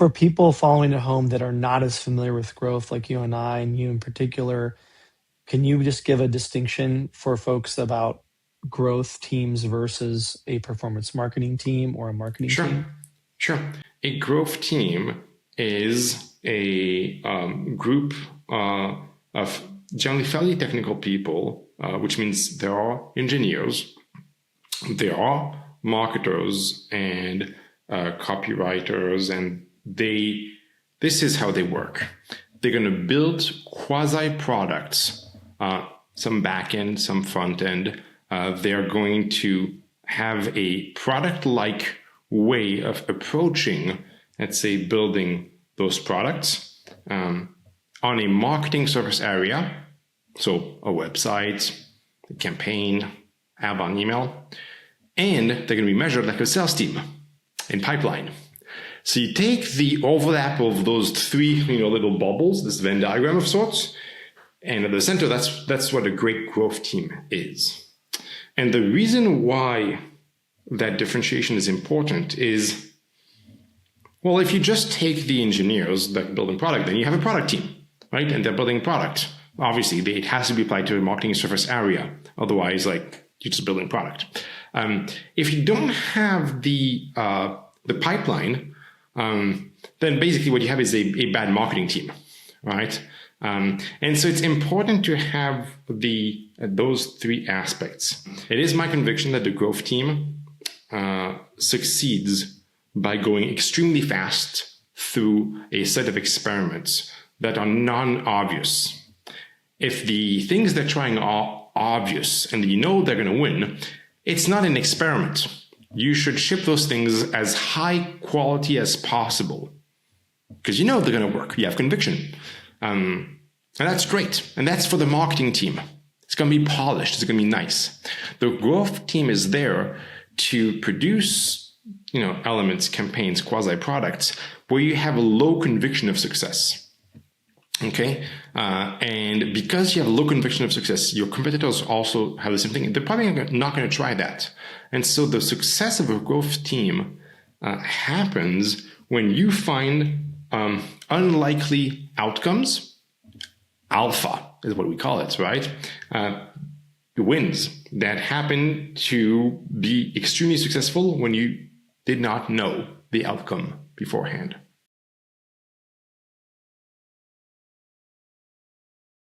for people following at home that are not as familiar with growth, like you and I, and you in particular, can you just give a distinction for folks about growth teams versus a performance marketing team or a marketing Sure, team? sure. A growth team is a group of generally fairly technical people, which means there are engineers, there are marketers and copywriters, and this is how they work. They're going to build quasi products, some back end, some front end. They're going to have a product-like way of approaching, let's say, building those products on a marketing surface area. So a website, a campaign, outbound email, and they're going to be measured like a sales team in pipeline. So you take the overlap of those three, little bubbles, this Venn diagram of sorts, and at the center, that's what a great growth team is. And the reason why that differentiation is important is, well, if you just take the engineers that build a product, then you have a product team, right? And they're building a product. Obviously, it has to be applied to a marketing surface area. Otherwise, like, you're just building a product. If you don't have the pipeline, then basically what you have is a bad marketing team, right? And so it's important to have those three aspects. It is my conviction that the growth team succeeds by going extremely fast through a set of experiments that are non-obvious. If the things they're trying are obvious and you know they're going to win, it's not an experiment. You should ship those things as high quality as possible because you know they're going to work. You have conviction. And that's great. And that's for the marketing team. It's going to be polished. It's going to be nice. The growth team is there to produce, elements, campaigns, quasi-products where you have a low conviction of success. Okay? And because you have a low conviction of success, your competitors also have the same thing. They're probably not going to try that. And so the success of a growth team happens when you find unlikely outcomes. Alpha is what we call it, right? Wins that happen to be extremely successful when you did not know the outcome beforehand.